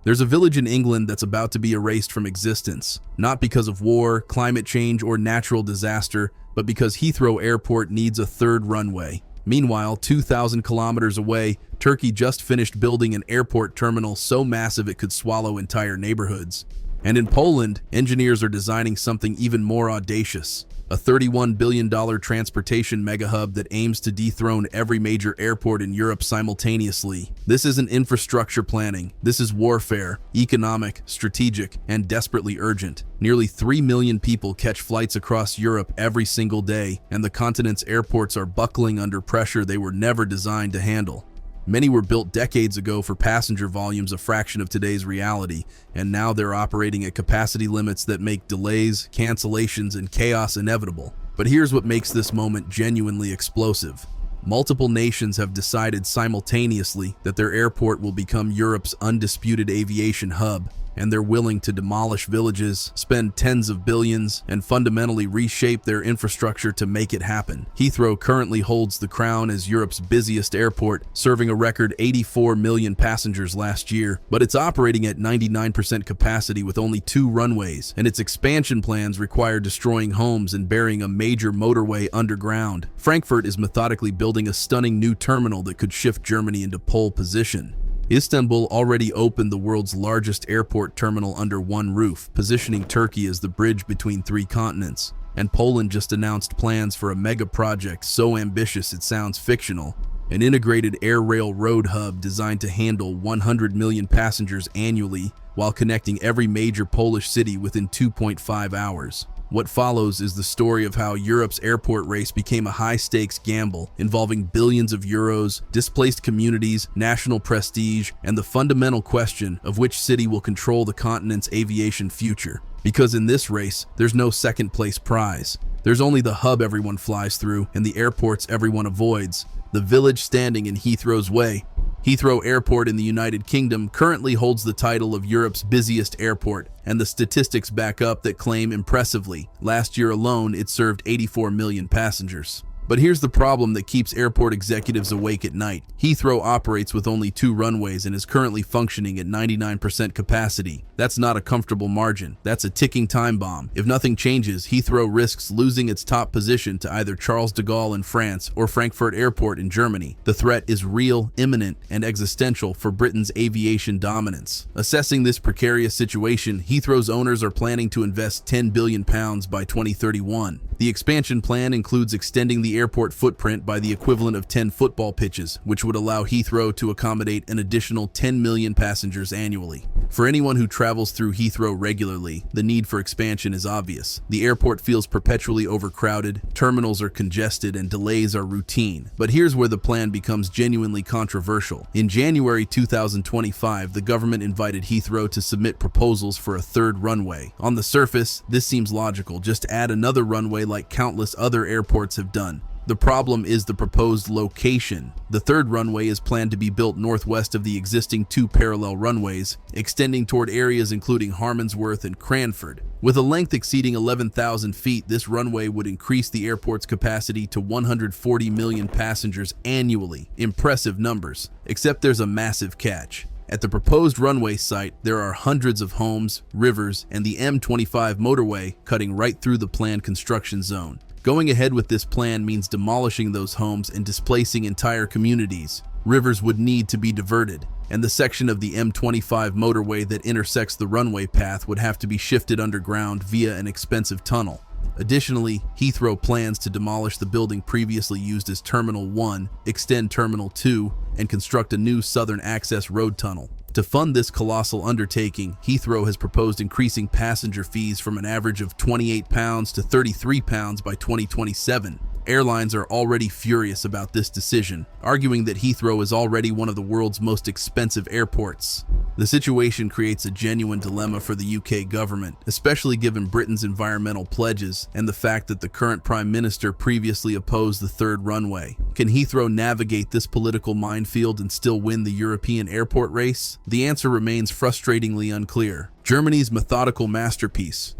There's a village in England that's about to be erased from existence, not because of war, climate change, or natural disaster, but because Heathrow Airport needs a third runway. Meanwhile, 2,000 kilometers away, Turkey just finished building an airport terminal so massive it could swallow entire neighborhoods. And in Poland, engineers are designing something even more audacious, a $31 billion transportation megahub that aims to dethrone every major airport in Europe simultaneously. This isn't infrastructure planning, this is warfare, economic, strategic, and desperately urgent. Nearly 3 million people catch flights across Europe every single day, and the continent's airports are buckling under pressure they were never designed to handle. Many were built decades ago for passenger volumes a fraction of today's reality, and now they're operating at capacity limits that make delays, cancellations, and chaos inevitable. But here's what makes this moment genuinely explosive. Multiple nations have decided simultaneously that their airport will become Europe's undisputed aviation hub, and they're willing to demolish villages, spend tens of billions, and fundamentally reshape their infrastructure to make it happen. Heathrow currently holds the crown as Europe's busiest airport, serving a record 84 million passengers last year, but it's operating at 99% capacity with only 2 runways, and its expansion plans require destroying homes and burying a major motorway underground. Frankfurt is methodically building a stunning new terminal that could shift Germany into pole position. Istanbul already opened the world's largest airport terminal under one roof, positioning Turkey as the bridge between 3 continents. And Poland just announced plans for a mega project so ambitious it sounds fictional, an integrated air-rail road hub designed to handle 100 million passengers annually while connecting every major Polish city within 2.5 hours. What follows is the story of how Europe's airport race became a high-stakes gamble involving billions of euros, displaced communities, national prestige, and the fundamental question of which city will control the continent's aviation future. Because in this race, there's no second-place prize. There's only the hub everyone flies through and the airports everyone avoids, the village standing in Heathrow's way. Heathrow Airport in the United Kingdom currently holds the title of Europe's busiest airport, and the statistics back up that claim impressively. Last year alone, it served 84 million passengers. But here's the problem that keeps airport executives awake at night. Heathrow operates with only 2 runways and is currently functioning at 99% capacity. That's not a comfortable margin. That's a ticking time bomb. If nothing changes, Heathrow risks losing its top position to either Charles de Gaulle in France or Frankfurt Airport in Germany. The threat is real, imminent, and existential for Britain's aviation dominance. Assessing this precarious situation, Heathrow's owners are planning to invest £10 billion by 2031. The expansion plan includes extending the airport footprint by the equivalent of 10 football pitches, which would allow Heathrow to accommodate an additional 10 million passengers annually. For anyone who travels through Heathrow regularly, the need for expansion is obvious. The airport feels perpetually overcrowded, terminals are congested, and delays are routine. But here's where the plan becomes genuinely controversial. In January 2025, the government invited Heathrow to submit proposals for a third runway. On the surface, this seems logical. Just add another runway like countless other airports have done. The problem is the proposed location. The third runway is planned to be built northwest of the existing 2 parallel runways, extending toward areas including Harmondsworth and Cranford. With a length exceeding 11,000 feet, this runway would increase the airport's capacity to 140 million passengers annually. Impressive numbers. Except there's a massive catch. At the proposed runway site, there are hundreds of homes, rivers, and the M25 motorway cutting right through the planned construction zone. Going ahead with this plan means demolishing those homes and displacing entire communities. Rivers would need to be diverted, and the section of the M25 motorway that intersects the runway path would have to be shifted underground via an expensive tunnel. Additionally, Heathrow plans to demolish the building previously used as Terminal 1, extend Terminal 2, and construct a new southern access road tunnel. To fund this colossal undertaking, Heathrow has proposed increasing passenger fees from an average of £28 to £33 by 2027. Airlines are already furious about this decision, arguing that Heathrow is already one of the world's most expensive airports. The situation creates a genuine dilemma for the UK government, especially given Britain's environmental pledges and the fact that the current Prime Minister previously opposed the third runway. Can Heathrow navigate this political minefield and still win the European airport race? The answer remains frustratingly unclear. Germany's methodical masterpiece.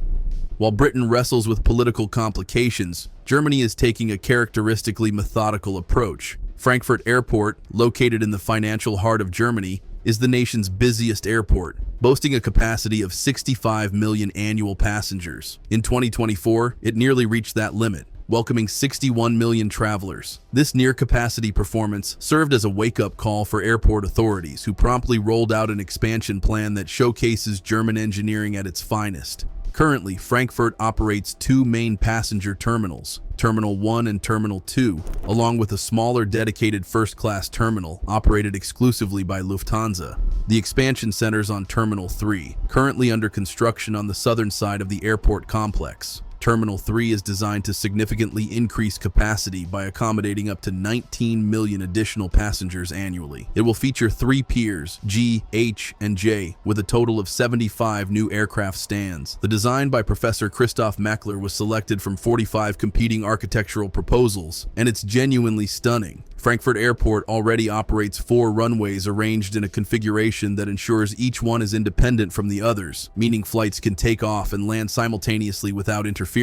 While Britain wrestles with political complications, Germany is taking a characteristically methodical approach. Frankfurt Airport, located in the financial heart of Germany, is the nation's busiest airport. boasting a capacity of 65 million annual passengers. In 2024, it nearly reached that limit, welcoming 61 million travelers. This near-capacity performance served as a wake-up call for airport authorities, who promptly rolled out an expansion plan that showcases German engineering at its finest. Currently, Frankfurt operates two main passenger terminals, Terminal 1 and Terminal 2, along with a smaller dedicated first-class terminal operated exclusively by Lufthansa. The expansion centers on Terminal 3, currently under construction on the southern side of the airport complex. Terminal 3 is designed to significantly increase capacity by accommodating up to 19 million additional passengers annually. It will feature 3 piers, G, H, and J, with a total of 75 new aircraft stands. The design by Professor Christoph Meckler was selected from 45 competing architectural proposals, and it's genuinely stunning. Frankfurt Airport already operates 4 runways arranged in a configuration that ensures each one is independent from the others, meaning flights can take off and land simultaneously without interference.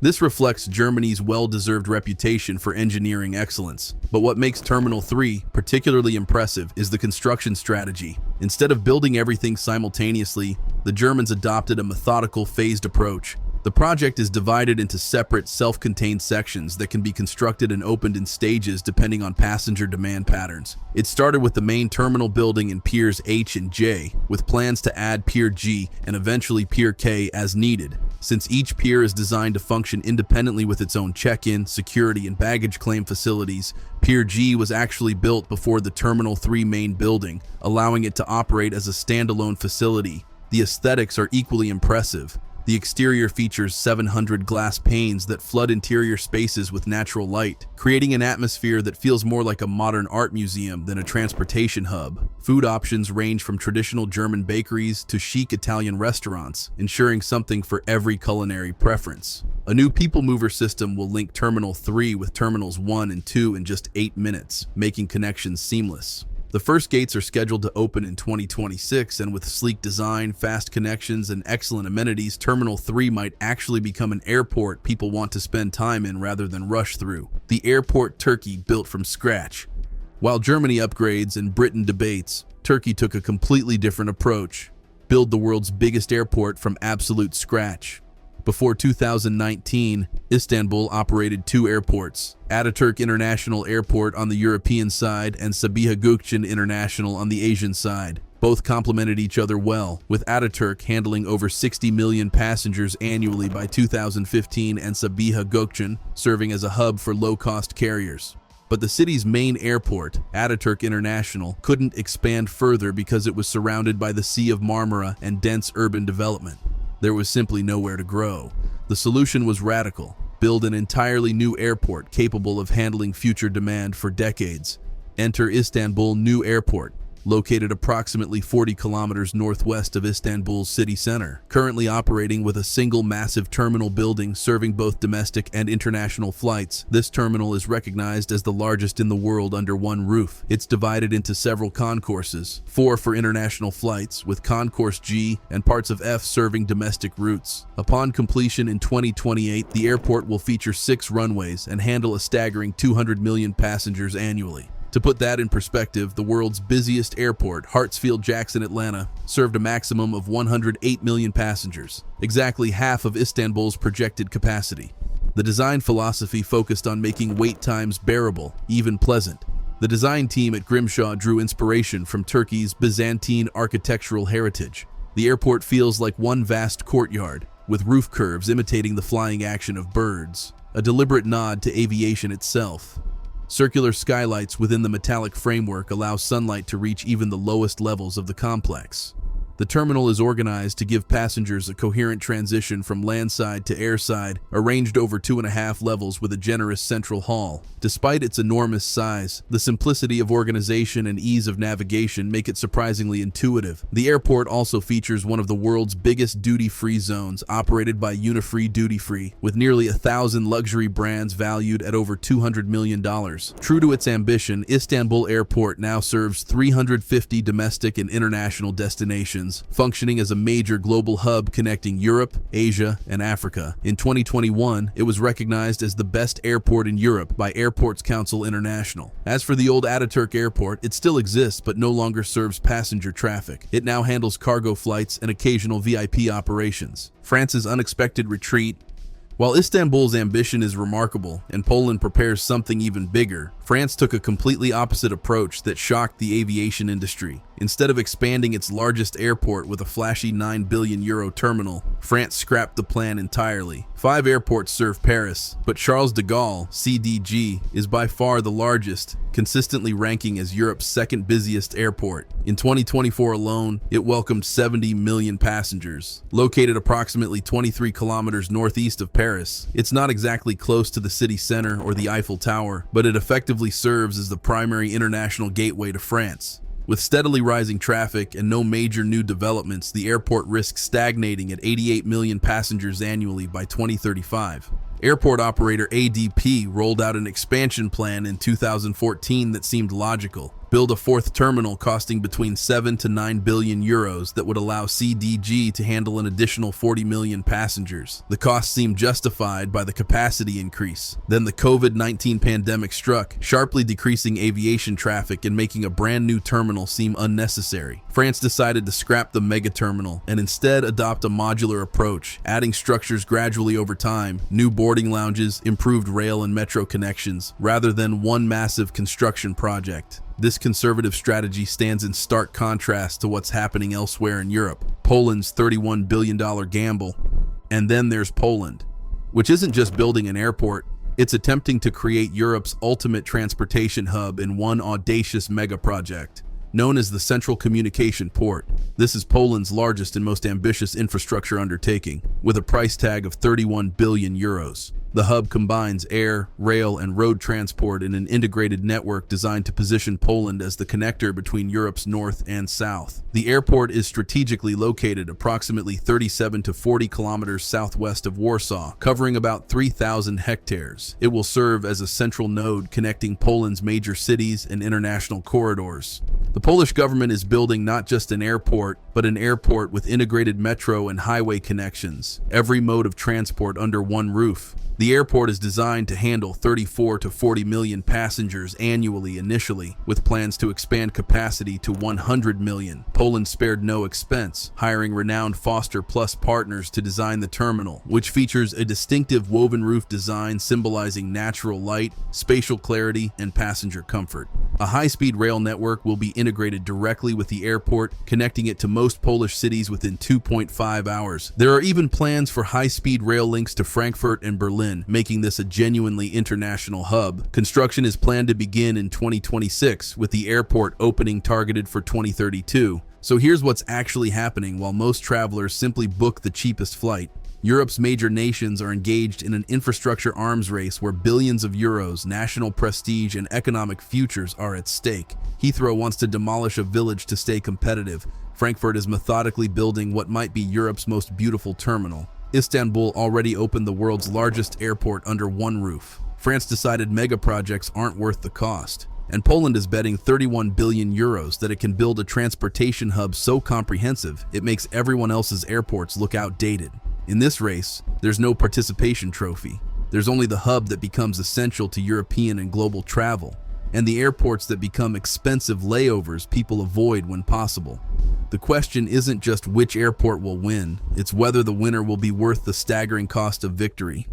This reflects Germany's well-deserved reputation for engineering excellence. But what makes Terminal 3 particularly impressive is the construction strategy. Instead of building everything simultaneously, the Germans adopted a methodical, phased approach. The project is divided into separate, self-contained sections that can be constructed and opened in stages depending on passenger demand patterns. It started with the main terminal building in Piers H and J, with plans to add Pier G and eventually Pier K as needed. Since each pier is designed to function independently with its own check-in, security, and baggage claim facilities, Pier G was actually built before the Terminal 3 main building, allowing it to operate as a standalone facility. The aesthetics are equally impressive. The exterior features 700 glass panes that flood interior spaces with natural light, creating an atmosphere that feels more like a modern art museum than a transportation hub. Food options range from traditional German bakeries to chic Italian restaurants, ensuring something for every culinary preference. A new people mover system will link Terminal 3 with Terminals 1 and 2 in just 8 minutes, making connections seamless. The first gates are scheduled to open in 2026, and with sleek design, fast connections, and excellent amenities, Terminal 3 might actually become an airport people want to spend time in rather than rush through. The airport Turkey built from scratch. While Germany upgrades and Britain debates, Turkey took a completely different approach. Build the world's biggest airport from absolute scratch. Before 2019, Istanbul operated 2 airports, Ataturk International Airport on the European side and Sabiha Gökçen International on the Asian side. Both complemented each other well, with Ataturk handling over 60 million passengers annually by 2015 and Sabiha Gökçen serving as a hub for low-cost carriers. But the city's main airport, Ataturk International, couldn't expand further because it was surrounded by the Sea of Marmara and dense urban development. There was simply nowhere to grow. The solution was radical: build an entirely new airport capable of handling future demand for decades. Enter Istanbul New Airport, located approximately 40 kilometers northwest of Istanbul's city center, currently operating with a single massive terminal building serving both domestic and international flights. This terminal is recognized as the largest in the world under one roof. It's divided into several concourses, 4 for international flights, with Concourse G and parts of F serving domestic routes. Upon completion in 2028, the airport will feature 6 runways and handle a staggering 200 million passengers annually. To put that in perspective, the world's busiest airport, Hartsfield-Jackson, Atlanta, served a maximum of 108 million passengers, exactly half of Istanbul's projected capacity. The design philosophy focused on making wait times bearable, even pleasant. The design team at Grimshaw drew inspiration from Turkey's Byzantine architectural heritage. The airport feels like one vast courtyard, with roof curves imitating the flying action of birds, a deliberate nod to aviation itself. Circular skylights within the metallic framework allow sunlight to reach even the lowest levels of the complex. The terminal is organized to give passengers a coherent transition from landside to airside, arranged over 2.5 levels with a generous central hall. Despite its enormous size, the simplicity of organization and ease of navigation make it surprisingly intuitive. The airport also features one of the world's biggest duty-free zones, operated by Unifree Duty Free, with nearly 1,000 luxury brands valued at over $200 million. True to its ambition, Istanbul Airport now serves 350 domestic and international destinations, plans, functioning as a major global hub connecting Europe, Asia, and Africa. In 2021, it was recognized as the best airport in Europe by Airports Council International. As for the old Ataturk Airport, it still exists but no longer serves passenger traffic. It now handles cargo flights and occasional VIP operations. France's unexpected retreat. While Istanbul's ambition is remarkable and Poland prepares something even bigger, France took a completely opposite approach that shocked the aviation industry. Instead of expanding its largest airport with a flashy €9 billion terminal, France scrapped the plan entirely. 5 airports serve Paris, but Charles de Gaulle, CDG, is by far the largest, consistently ranking as Europe's second busiest airport. In 2024 alone, it welcomed 70 million passengers. Located approximately 23 kilometers northeast of Paris, it's not exactly close to the city center or the Eiffel Tower, but it effectively serves as the primary international gateway to France. With steadily rising traffic and no major new developments, the airport risks stagnating at 88 million passengers annually by 2035. Airport operator ADP rolled out an expansion plan in 2014 that seemed logical. Build a 4th terminal costing between 7 to 9 billion euros that would allow CDG to handle an additional 40 million passengers. The cost seemed justified by the capacity increase. Then the COVID-19 pandemic struck, sharply decreasing aviation traffic and making a brand new terminal seem unnecessary. France decided to scrap the mega terminal and instead adopt a modular approach, adding structures gradually over time, new boarding lounges, improved rail and metro connections, rather than one massive construction project. This conservative strategy stands in stark contrast to what's happening elsewhere in Europe. Poland's $31 billion gamble. And then there's Poland, which isn't just building an airport, it's attempting to create Europe's ultimate transportation hub in one audacious mega project. Known as the Central Communication Port, this is Poland's largest and most ambitious infrastructure undertaking, with a price tag of 31 billion euros. The hub combines air, rail, and road transport in an integrated network designed to position Poland as the connector between Europe's north and south. The airport is strategically located approximately 37 to 40 kilometers southwest of Warsaw, covering about 3,000 hectares. It will serve as a central node connecting Poland's major cities and international corridors. The Polish government is building not just an airport, but an airport with integrated metro and highway connections, every mode of transport under one roof. The airport is designed to handle 34 to 40 million passengers annually initially, with plans to expand capacity to 100 million. Poland spared no expense, hiring renowned Foster Plus partners to design the terminal, which features a distinctive woven roof design symbolizing natural light, spatial clarity, and passenger comfort. A high-speed rail network will be integrated directly with the airport, connecting it to most Polish cities within 2.5 hours. There are even plans for high-speed rail links to Frankfurt and Berlin, making this a genuinely international hub. Construction is planned to begin in 2026, with the airport opening targeted for 2032. So here's what's actually happening while most travelers simply book the cheapest flight. Europe's major nations are engaged in an infrastructure arms race where billions of euros, national prestige, and economic futures are at stake. Heathrow wants to demolish a village to stay competitive. Frankfurt is methodically building what might be Europe's most beautiful terminal. Istanbul already opened the world's largest airport under one roof. France decided mega projects aren't worth the cost. And Poland is betting 31 billion euros that it can build a transportation hub so comprehensive it makes everyone else's airports look outdated. In this race, there's no participation trophy. There's only the hub that becomes essential to European and global travel, and the airports that become expensive layovers people avoid when possible. The question isn't just which airport will win, it's whether the winner will be worth the staggering cost of victory.